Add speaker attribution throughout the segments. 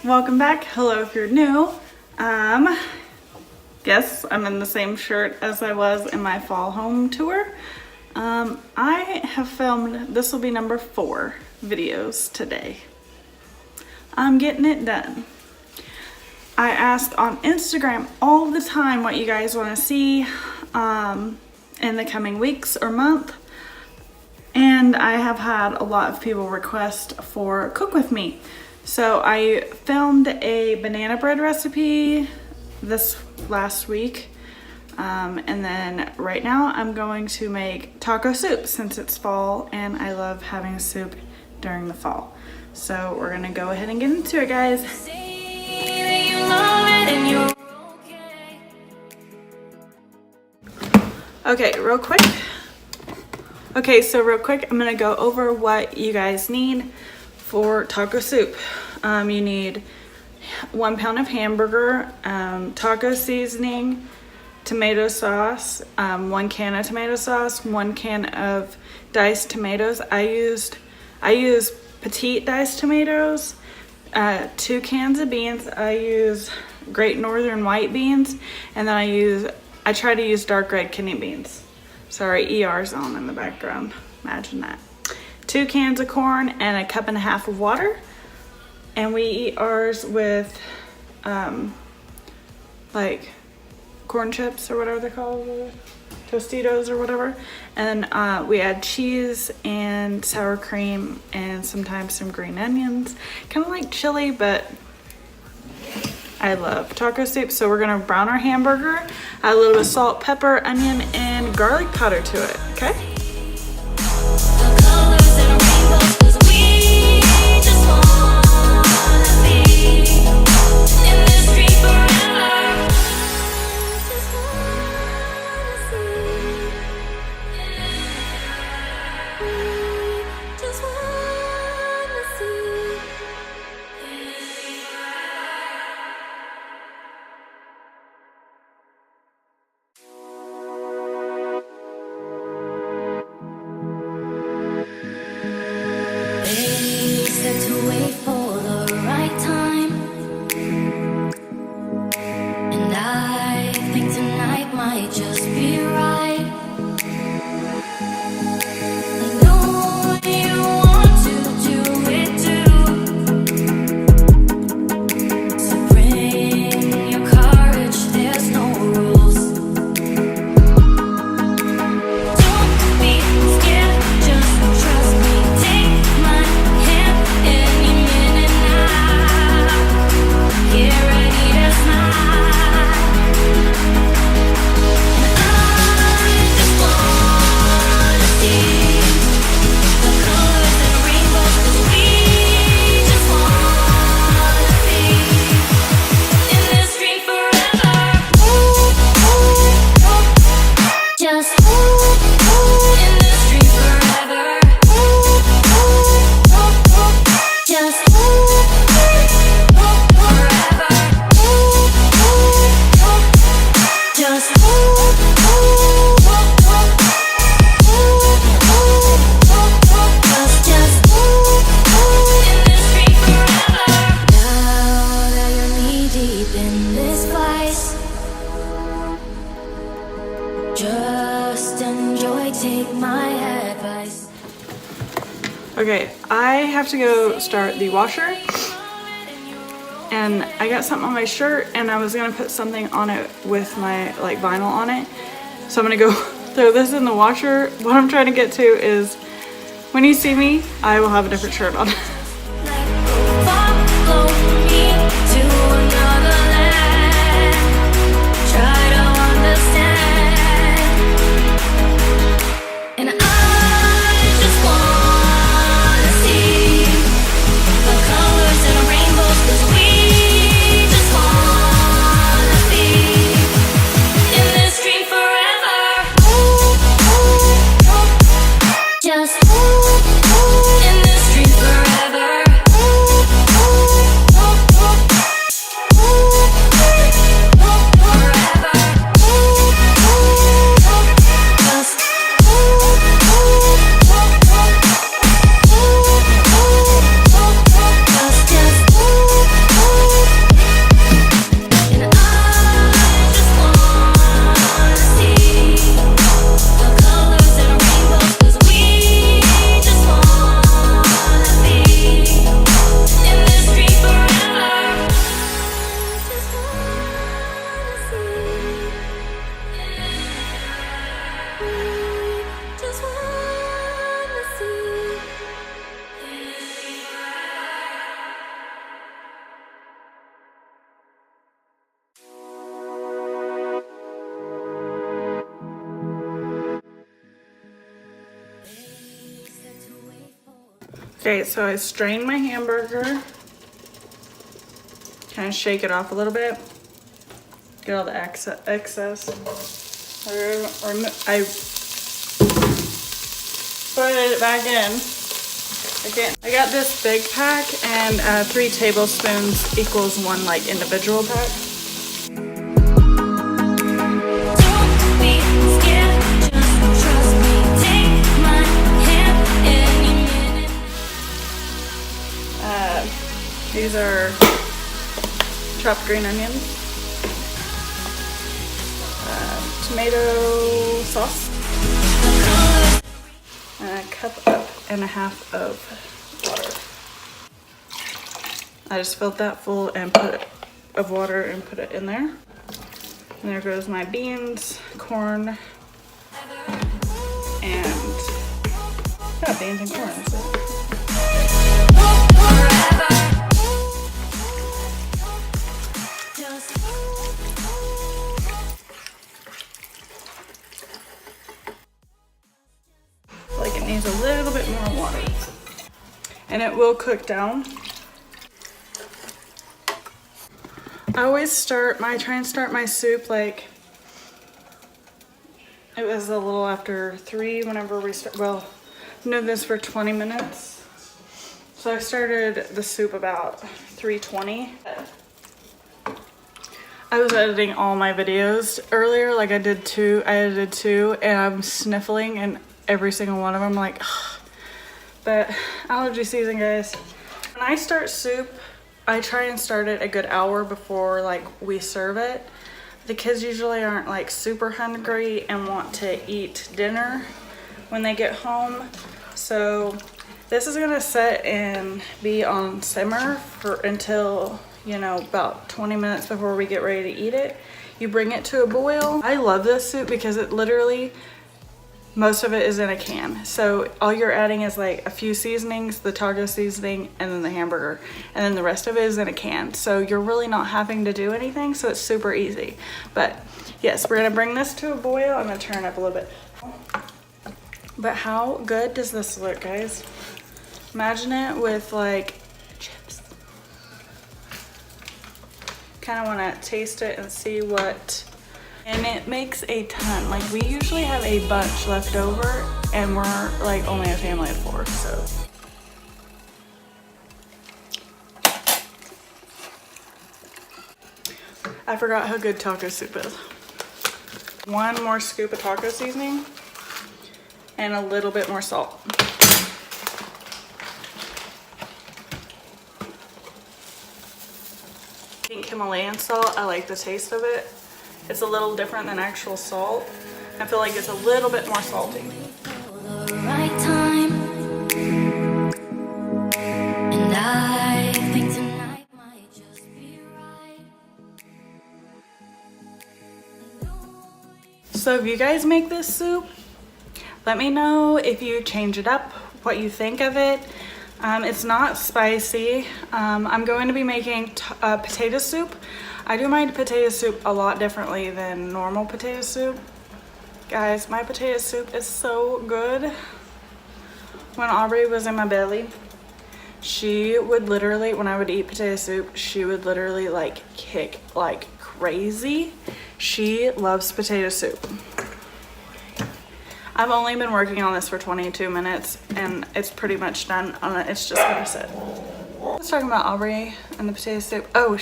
Speaker 1: welcome back. Hello if you're new. Guess I'm in the same shirt as I was in my fall home tour. I have filmed, this will be number 4 videos today. I'm getting it done. I ask on Instagram all the time what you guys want to see in the coming weeks or month. And I have had a lot of people request for cook with me. So I filmed a banana bread recipe this last week. And then right now I'm going to make taco soup since it's fall and I love having soup during the fall. So we're gonna go ahead and get into it, guys. Okay, real quick. Real quick, I'm gonna go over what you guys need for taco soup. You need 1 pound of hamburger, taco seasoning, tomato sauce, 1 can of tomato sauce, 1 can of diced tomatoes. I use petit diced tomatoes, 2 cans of beans. I use Great Northern white beans, and then I try to use dark red kidney beans. Sorry, ER's on in the background. Imagine that. 2 cans of corn and a 1.5 cups of water. And we eat ours with like corn chips or whatever they're called, Tostitos or whatever. And we add cheese and sour cream and sometimes some green onions. Kind of like chili, but I love taco soup. So we're gonna brown our hamburger, add a little bit of salt, pepper, onion, and garlic powder to it, okay? Okay, I have to go start the washer, and I got something on my shirt and I was gonna put something on it with my vinyl on it. So I'm gonna go throw this in the washer. What I'm trying to get to is when you see me, I will have a different shirt on.
Speaker 2: Just in this dream forever.
Speaker 1: Okay, so I strained my hamburger. Kind of shake it off a little bit. Get all the excess. I put it back in. I got this big pack, and 3 tablespoons equals 1 like individual pack. These are chopped green onions, tomato sauce, and 1.5 cups of water. I just filled that full and of water and put it in there. And there goes my beans, corn, and beans and corn. That's it. Like it needs a little bit more water, and it will cook down. I always try and start my soup like it was a little after 3 whenever we start. Well, I'm doing this for 20 minutes, so I started the soup about 3:20. I was editing all my videos earlier, like I edited 2, and I'm sniffling in every single one of them, like, ugh. But allergy season, guys. When I start soup, I try and start it a good hour before like we serve it. The kids usually aren't like super hungry and want to eat dinner when they get home. So this is gonna sit and be on simmer until, you know, about 20 minutes before we get ready to eat it. You bring it to a boil. I love this soup because it literally, most of it is in a can. So all you're adding is like a few seasonings, the taco seasoning, and then the hamburger. And then the rest of it is in a can. So you're really not having to do anything, so it's super easy. But yes, we're gonna bring this to a boil. I'm gonna turn it up a little bit. But how good does this look, guys? Imagine it with like chips. Kind of want to taste it and see what, and it makes a ton. Like we usually have a bunch left over, and we're like only a family of 4, so. I forgot how good taco soup is. 1 more scoop of taco seasoning and a little bit more salt. Pink Himalayan salt, I like the taste of it. It's a little different than actual salt. I feel like it's a little bit more salty. So if you guys make this soup, let me know if you change it up, what you think of it. It's not spicy. I'm going to be making potato soup. I do my potato soup a lot differently than normal potato soup. Guys, my potato soup is so good. When Aubrey was in my belly, she would literally, when I would eat potato soup, she would literally like kick like crazy. She loves potato soup. I've only been working on this for 22 minutes and it's pretty much done. It's just gonna sit. I was talking about Aubrey and the potato soup. Oh,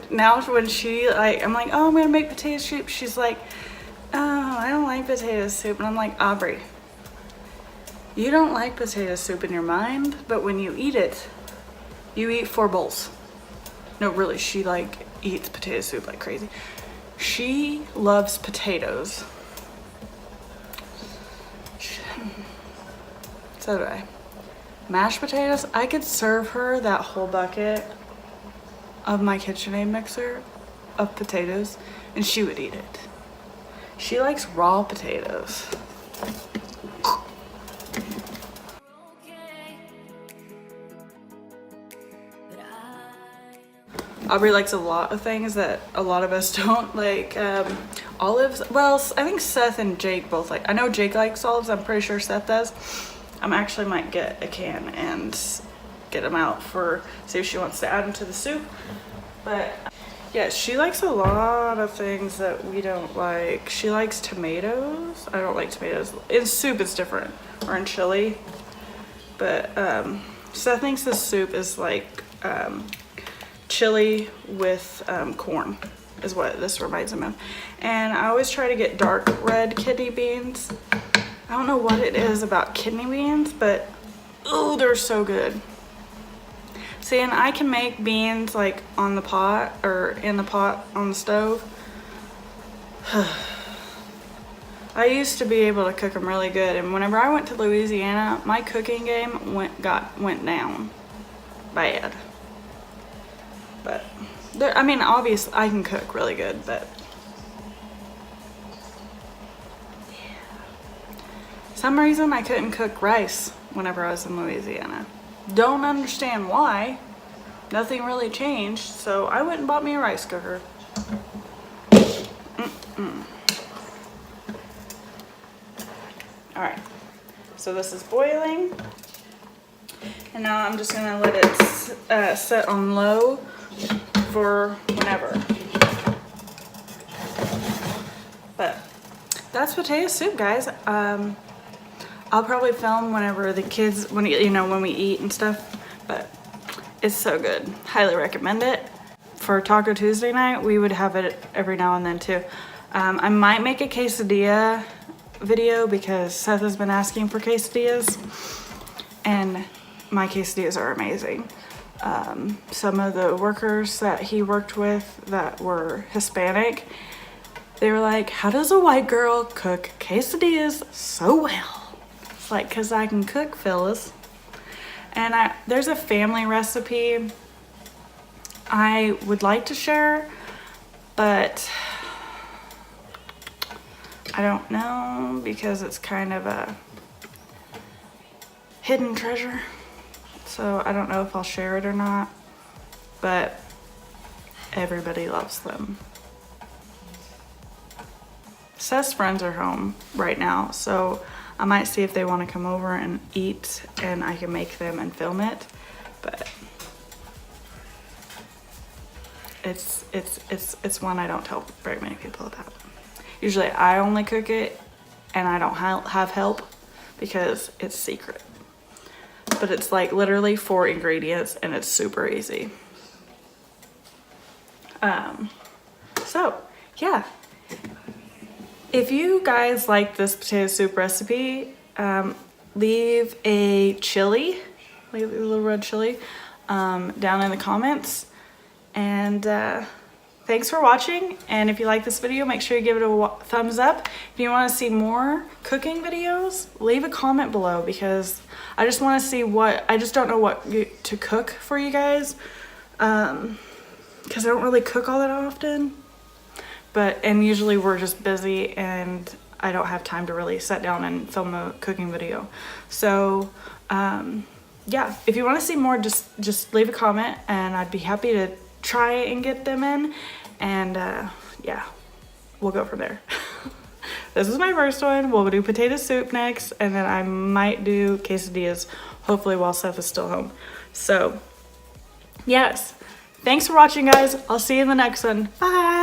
Speaker 1: now when she like, I'm like, oh, I'm gonna make potato soup. She's like, oh, I don't like potato soup. And I'm like, Aubrey, you don't like potato soup in your mind, but when you eat it, you eat 4 bowls. No, really, she like eats potato soup like crazy. She loves potatoes. So do I. Mashed potatoes, I could serve her that whole bucket of my KitchenAid mixer of potatoes and she would eat it. She likes raw potatoes. Aubrey likes a lot of things that a lot of us don't, like olives. Well, I think Seth and Jake both like. I know Jake likes olives, I'm pretty sure Seth does. I actually might get a can and get them out for, see if she wants to add them to the soup. But yeah, she likes a lot of things that we don't like. She likes tomatoes. I don't like tomatoes. In soup it's different, or in chili. But Seth thinks this soup is like chili with corn is what this reminds him of. And I always try to get dark red kidney beans. I don't know what it is about kidney beans, but oh, they're so good. See, and I can make beans like on the pot or in the pot on the stove. I used to be able to cook them really good, and whenever I went to Louisiana, my cooking game went down bad. But I mean, obviously I can cook really good, but some reason I couldn't cook rice whenever I was in Louisiana. Don't understand why. Nothing really changed, so I went and bought me a rice cooker. Alright, so this is boiling, and now I'm just gonna let it set on low for whenever. But that's potato soup, guys. I'll probably film whenever the kids, when we eat and stuff, but it's so good. Highly recommend it. For Taco Tuesday night, we would have it every now and then too. I might make a quesadilla video because Seth has been asking for quesadillas, and my quesadillas are amazing. Some of the workers that he worked with that were Hispanic, they were like, how does a white girl cook quesadillas so well? It's like, cause I can cook, fellas. And there's a family recipe I would like to share, but I don't know because it's kind of a hidden treasure. So I don't know if I'll share it or not, but everybody loves them. Seth's friends are home right now, so I might see if they want to come over and eat, and I can make them and film it. But it's one I don't tell very many people about. Usually I only cook it, and I don't have help because it's secret. But it's like literally 4 ingredients, and it's super easy. So yeah. If you guys like this potato soup recipe, leave a little red chili down in the comments. And thanks for watching. And if you like this video, make sure you give it a thumbs up. If you want to see more cooking videos, leave a comment below, because I just want to see I just don't know what to cook for you guys. Because I don't really cook all that often. And usually we're just busy and I don't have time to really sit down and film a cooking video. So yeah, if you want to see more, just leave a comment and I'd be happy to try and get them in. And yeah, we'll go from there. This is my first one. We'll do potato soup next, and then I might do quesadillas, hopefully while Seth is still home. So yes, thanks for watching, guys. I'll see you in the next one. Bye.